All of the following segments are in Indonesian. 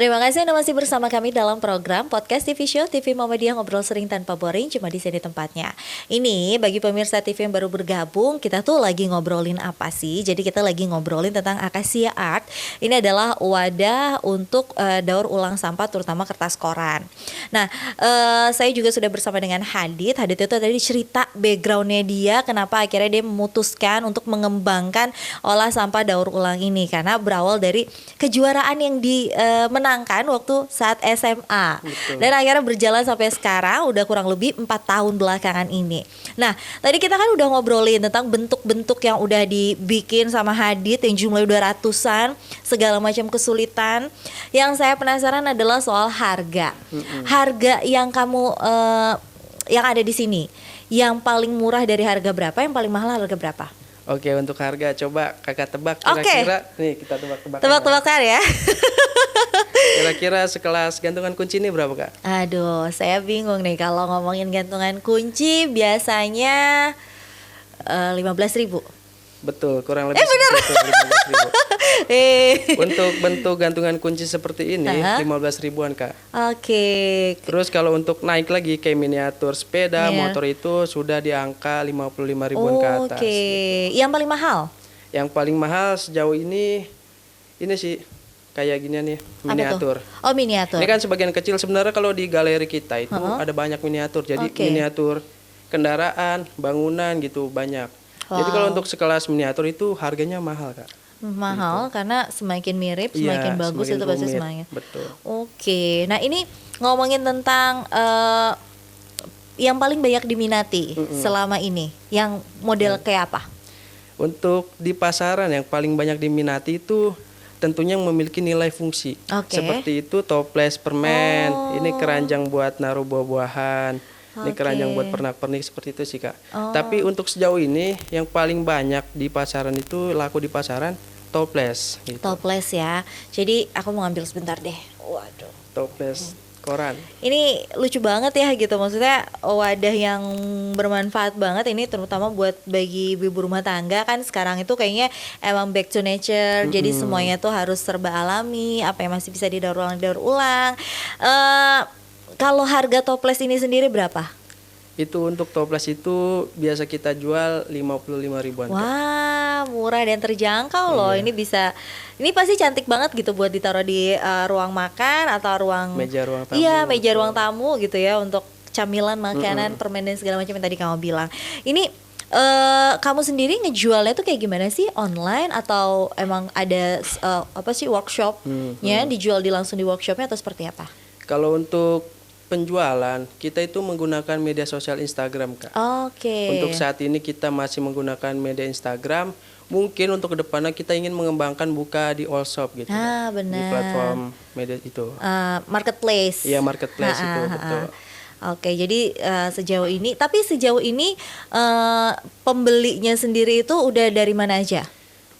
Terima kasih Anda masih bersama kami dalam program Podcast TV Show TV Muhammadiyah, ngobrol sering tanpa boring, cuma di sini tempatnya. Ini bagi pemirsa TV yang baru bergabung, kita tuh lagi ngobrolin apa sih? Jadi kita lagi ngobrolin tentang Acacia Art. Ini adalah wadah untuk daur ulang sampah, terutama kertas koran. Nah, saya juga sudah bersama dengan Hadid. Hadid itu tadi cerita backgroundnya dia, kenapa akhirnya dia memutuskan untuk mengembangkan olah sampah daur ulang ini, karena berawal dari kejuaraan yang dimenangkan waktu saat SMA. Betul. Dan akhirnya berjalan sampai sekarang udah kurang lebih 4 tahun belakangan ini. Nah, tadi kita kan udah ngobrolin tentang bentuk-bentuk yang udah dibikin sama Hadid yang jumlahnya udah ratusan, segala macam kesulitan. Yang saya penasaran adalah soal harga. Harga yang kamu yang ada di sini, yang paling murah dari harga berapa, yang paling mahal harga berapa? Oke, untuk harga coba kakak tebak kira-kira. Nih kita tebak-tebakan. Tebak-tebakan ya. Kira-kira sekelas gantungan kunci ini berapa kak? Aduh, saya bingung nih kalau ngomongin gantungan kunci biasanya 15.000. Betul, kurang lebih bener. 15.000. Untuk bentuk gantungan kunci seperti ini 15 ribuan kak. Oke. Terus kalau untuk naik lagi kayak miniatur sepeda, motor itu sudah di angka 55 ribuan ke atas. Oke. Yang paling mahal? Yang paling mahal sejauh ini sih kayak gini nih, miniatur. Oh, miniatur. Ini kan sebagian kecil, sebenarnya kalau di galeri kita itu ada banyak miniatur. Jadi miniatur kendaraan, bangunan gitu banyak. Jadi kalau untuk sekelas miniatur itu harganya mahal kak. Mahal gitu. Karena semakin mirip, semakin bagus itu pasti semakin. Betul. Oke. Nah, ini ngomongin tentang yang paling banyak diminati selama ini, yang model kayak apa? Untuk di pasaran yang paling banyak diminati itu tentunya yang memiliki nilai fungsi. Seperti itu toples permen, ini keranjang buat naruh buah-buahan. Ini keranjang buat pernak-pernik, seperti itu sih kak. Tapi untuk sejauh ini yang paling banyak di pasaran itu laku di pasaran toples. Gitu. Toples ya. Jadi aku mau ngambil sebentar deh. Waduh. Toples koran. Ini lucu banget ya gitu. Maksudnya wadah yang bermanfaat banget ini, terutama buat bagi ibu rumah tangga kan sekarang itu kayaknya emang back to nature. Jadi semuanya tuh harus serba alami. Apa yang masih bisa didaur ulang. Kalau harga toples ini sendiri berapa? Itu untuk toples itu biasa kita jual 55 ribuan. Wah, murah dan terjangkau loh. Ini pasti cantik banget gitu buat ditaruh di ruang makan atau meja ruang tamu. Iya, meja ruang tamu gitu ya, untuk camilan, makanan, permen dan segala macam yang tadi kamu bilang. Ini kamu sendiri ngejualnya tuh kayak gimana sih? Online atau emang ada workshopnya, dijual langsung di workshopnya atau seperti apa? Kalau untuk penjualan kita itu menggunakan media sosial Instagram kak. Untuk saat ini kita masih menggunakan media Instagram. Mungkin untuk kedepannya kita ingin mengembangkan buka di all shop gitu. Benar. Di platform media itu. Marketplace. Iya, marketplace itu betul. Oke, jadi sejauh ini pembelinya sendiri itu udah dari mana aja?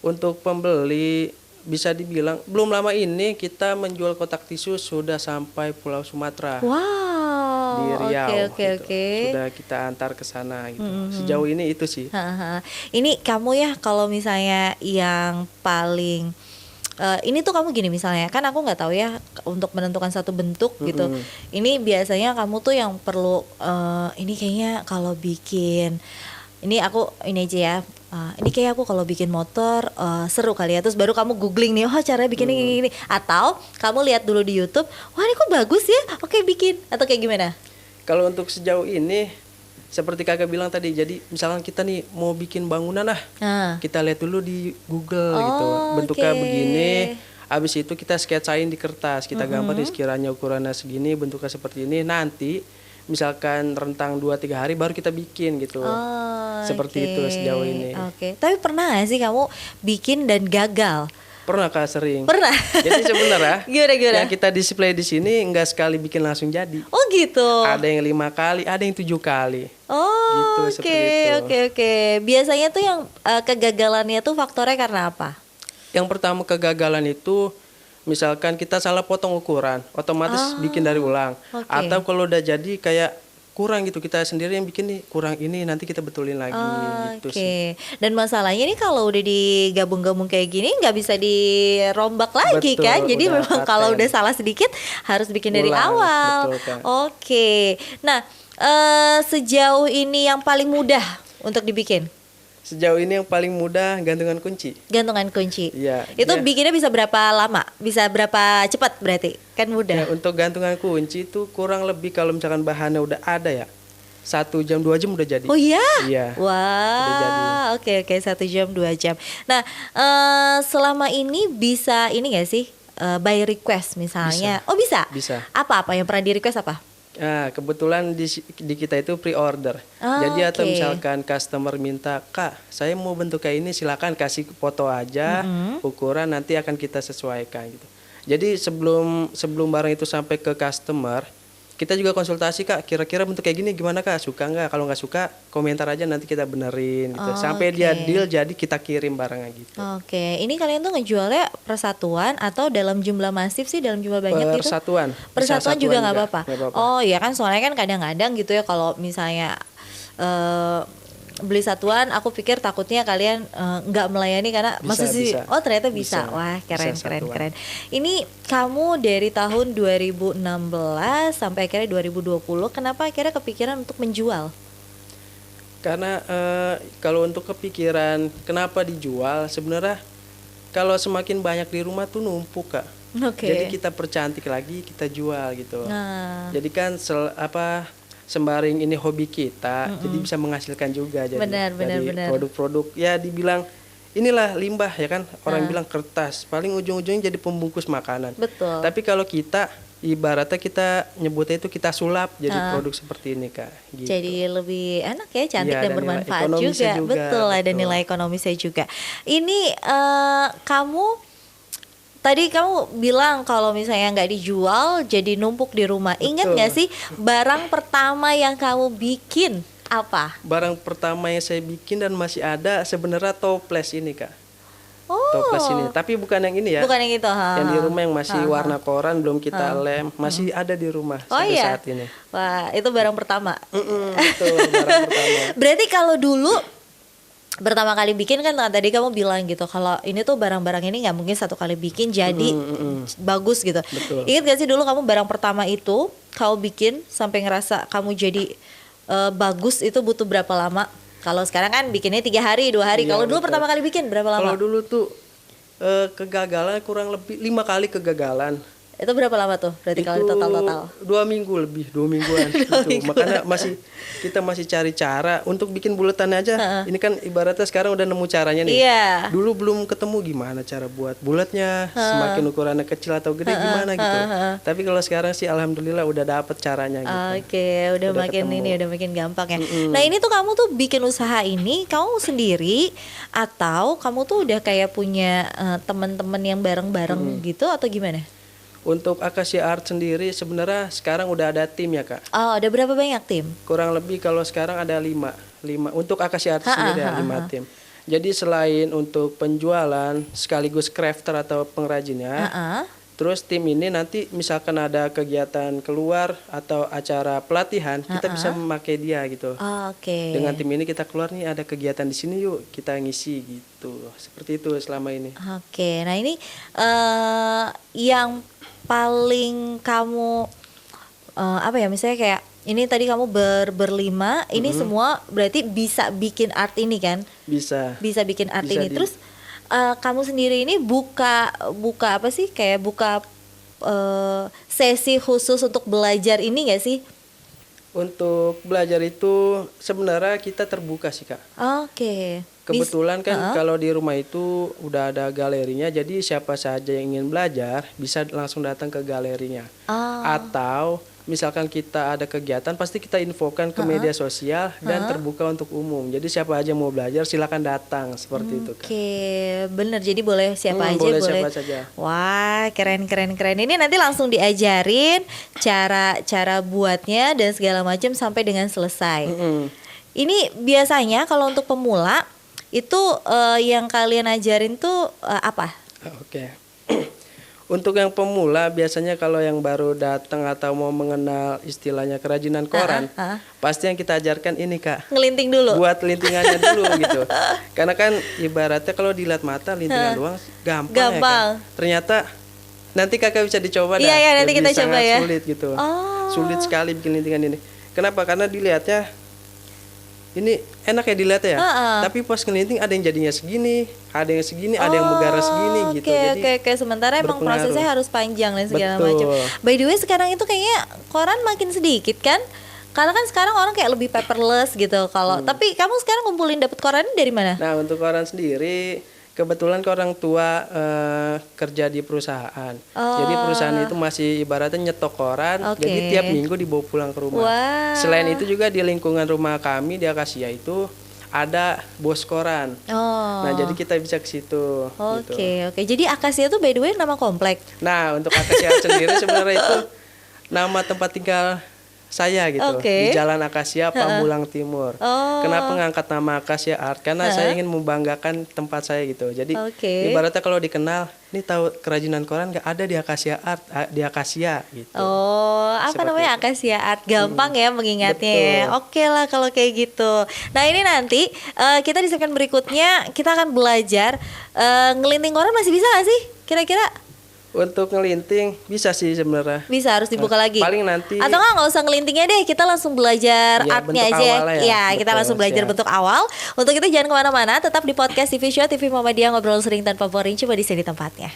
Untuk pembeli bisa dibilang belum lama ini kita menjual kotak tisu sudah sampai Pulau Sumatera. Wow. Di Riau. Oke. Sudah kita antar ke sana gitu. Sejauh ini itu sih. Ini kamu ya, kalau misalnya yang paling ini tuh kamu gini misalnya, kan aku nggak tahu ya untuk menentukan satu bentuk gitu. Ini biasanya kamu tuh yang perlu ini kayaknya kalau bikin ini aja ya. Ini kayak aku kalau bikin motor seru kali ya. Terus baru kamu googling nih, cara bikin ini. Atau kamu lihat dulu di YouTube, wah ini kok bagus ya, oke bikin. Atau kayak gimana? Kalau untuk sejauh ini seperti kakak bilang tadi, jadi misalkan kita nih mau bikin bangunan kita lihat dulu di Google gitu, bentuknya begini. Abis itu kita sketsain di kertas, kita gambar nih sekiranya ukurannya segini, bentuknya seperti ini. Nanti misalkan rentang 2-3 hari baru kita bikin gitu. Seperti itu sejauh ini. Tapi pernah gak sih kamu bikin dan gagal? Pernah kak, sering. Pernah. Jadi sebenarnya gimana? Yang kita display di sini enggak sekali bikin langsung jadi. Oh gitu. Ada yang 5 kali, ada yang 7 kali. Oh gitu, oke. Biasanya tuh yang kegagalannya tuh faktornya karena apa? Yang pertama kegagalan itu misalkan kita salah potong ukuran, otomatis bikin dari ulang. Atau kalau udah jadi kayak kurang gitu, kita sendiri yang bikin nih kurang ini, nanti kita betulin lagi gitu sih. Dan masalahnya ini kalau udah digabung-gabung kayak gini nggak bisa dirombak lagi. Betul, kan jadi memang kalau udah salah sedikit harus bikin dari awal. Betul, Oke. Nah, sejauh ini yang paling mudah untuk dibikin? Sejauh ini yang paling mudah gantungan kunci. Gantungan kunci. Iya. Itu bikinnya bisa berapa lama? Bisa berapa cepat berarti? Kan mudah. Ya, untuk gantungan kunci itu kurang lebih kalau misalkan bahannya udah ada ya, 1 jam 2 jam udah jadi. Oh iya? Iya. Wah. Oke, 1 jam 2 jam. Nah, selama ini bisa ini nggak sih? By request misalnya. Bisa. Oh bisa? Bisa. Apa yang pernah di request apa? Nah, kebetulan di kita itu pre-order. Jadi atau misalkan customer minta, Kak, saya mau bentuk kayak ini, silakan kasih foto aja, ukuran nanti akan kita sesuaikan gitu. Jadi sebelum barang itu sampai ke customer, kita juga konsultasi, Kak, kira-kira bentuk kayak gini gimana, Kak? Suka nggak? Kalau nggak suka, komentar aja, nanti kita benerin gitu. Sampai dia deal, jadi kita kirim barangnya gitu. Oke, ini kalian tuh ngejualnya persatuan atau dalam jumlah masif sih, dalam jumlah banyak gitu? Persatuan juga nggak apa-apa. Oh iya kan, soalnya kan kadang-kadang gitu ya kalau misalnya beli satuan, aku pikir takutnya kalian nggak melayani karena masih oh ternyata bisa. Wah keren. Ini kamu dari tahun 2016 sampai akhirnya 2020, kenapa akhirnya kepikiran untuk menjual? Karena kalau untuk kepikiran kenapa dijual, sebenarnya kalau semakin banyak di rumah tuh numpuk, Kak. Jadi kita percantik lagi, kita jual gitu. Jadi kan sembaring ini hobi kita, jadi bisa menghasilkan juga. Jadi benar. Produk-produk ya dibilang inilah limbah ya kan, orang bilang kertas, paling ujung-ujungnya jadi pembungkus makanan. Betul. Tapi kalau kita ibaratnya kita nyebutnya itu kita sulap jadi produk seperti ini, Kak. Gitu. Jadi lebih enak ya, cantik dan bermanfaat juga. Betul, ada nilai ekonomisnya juga. Ini Tadi kamu bilang kalau misalnya nggak dijual jadi numpuk di rumah. Ingat nggak sih barang pertama yang kamu bikin apa? Barang pertama yang saya bikin dan masih ada sebenarnya toples ini, Kak. Toples ini, tapi bukan yang ini ya. Bukan yang itu. Yang di rumah yang masih warna koran, belum kita lem, masih ada di rumah sampai saat ini. Wah, itu barang pertama. Betul, barang pertama. Berarti kalau dulu pertama kali bikin kan tadi kamu bilang gitu kalau ini tuh barang-barang ini nggak mungkin satu kali bikin jadi bagus gitu. Betul. Ingat gak sih dulu kamu barang pertama itu kamu bikin sampai ngerasa kamu jadi bagus itu butuh berapa lama? Kalau sekarang kan bikinnya 3 hari 2 hari. Kalau dulu pertama kali bikin berapa lama? Kalau dulu tuh kegagalan kurang lebih 5 kali kegagalan. Itu berapa lama tuh? Berarti kalau total 2 minggu lebih, 2 mingguan gitu. Makanya kita masih cari cara untuk bikin buletannya aja. Ini kan ibaratnya sekarang udah nemu caranya nih. Dulu belum ketemu gimana cara buat bulatnya, semakin ukurannya kecil atau gede gimana gitu. Tapi kalau sekarang sih alhamdulillah udah dapet caranya gitu. Udah makin ketemu. Udah makin gampang ya. Nah, ini tuh kamu tuh bikin usaha ini kamu sendiri atau kamu tuh udah kayak punya teman-teman yang bareng-bareng gitu atau gimana? Untuk Acacia Art sendiri sebenarnya sekarang udah ada tim ya, Kak. Oh, ada berapa banyak tim? Kurang lebih kalau sekarang ada 5 untuk Acacia Art sendiri ada 5 tim. Jadi selain untuk penjualan sekaligus crafter atau pengrajinnya, terus tim ini nanti misalkan ada kegiatan keluar atau acara pelatihan, kita bisa memakai dia gitu. Dengan tim ini kita keluar nih ada kegiatan di sini yuk kita ngisi gitu. Seperti itu selama ini. Nah ini yang paling kamu misalnya kayak ini tadi kamu berlima, ini semua berarti bisa bikin art ini kan? Bisa bikin art ini. Terus kamu sendiri ini buka apa sih? Kayak buka sesi khusus untuk belajar ini nggak sih? Untuk belajar itu sebenarnya kita terbuka sih, Kak. Kebetulan kan kalau di rumah itu udah ada galerinya, jadi siapa saja yang ingin belajar bisa langsung datang ke galerinya. Atau misalkan kita ada kegiatan pasti kita infokan ke media sosial dan terbuka untuk umum. Jadi siapa aja mau belajar silakan datang seperti itu, Kak. Bener. Jadi boleh siapa aja boleh. Siapa saja. Wah, keren. Ini nanti langsung diajarin cara buatnya dan segala macam sampai dengan selesai. Ini biasanya kalau untuk pemula itu yang kalian ajarin tuh apa? Untuk yang pemula biasanya kalau yang baru datang atau mau mengenal istilahnya kerajinan koran, pasti yang kita ajarkan ini Kak. Ngelinting dulu. Buat lintingannya dulu gitu. Karena kan ibaratnya kalau dilihat mata lintingan doang gampang. Ya kan. Ternyata nanti Kakak bisa dicoba dah. Iya, nanti kita coba ya. Sulit gitu. Sulit sekali bikin lintingan ini. Kenapa? Karena dilihatnya ini enak ya dilihat ya. Tapi pas ngelinting ada yang jadinya segini, ada yang segini, ada yang megara segini gitu. Oke. Sementara emang prosesnya harus panjang dan segala macam. By the way sekarang itu kayaknya koran makin sedikit kan? Karena kan sekarang orang kayak lebih paperless gitu. Kalau tapi kamu sekarang ngumpulin dapet koran dari mana? Nah, untuk koran sendiri kebetulan ke orang tua kerja di perusahaan. Jadi perusahaan itu masih ibaratnya nyetok koran. Jadi tiap minggu dibawa pulang ke rumah. Selain itu juga di lingkungan rumah kami di Akasia itu ada bos koran. Nah, jadi kita bisa ke situ. Oke. Jadi Akasia itu by the way nama komplek. Nah, untuk Akasia sendiri sebenarnya itu nama tempat tinggal saya gitu, di Jalan Akasia Pamulang Timur. Kenapa ngangkat nama Akasia Art? Karena saya ingin membanggakan tempat saya gitu. Jadi ibaratnya kalau dikenal, ini tahu kerajinan koran nggak ada di Akasia Art, di Akasia gitu. Namanya Akasia Art? Gampang ya mengingatnya ya. Oke lah kalau kayak gitu. Nah ini nanti kita di segmen berikutnya kita akan belajar ngelinting koran masih bisa nggak sih? Kira-kira? Untuk ngelinting bisa sih sebenarnya. Bisa, harus dibuka lagi. Paling nanti. Atau nggak usah ngelintingnya deh, kita langsung belajar artnya aja. Ya, kita langsung belajar bentuk awal. Untuk itu jangan kemana-mana, tetap di podcast TV Show TV Muhammadiyah, ngobrol sering tanpa boring, coba di sini tempatnya.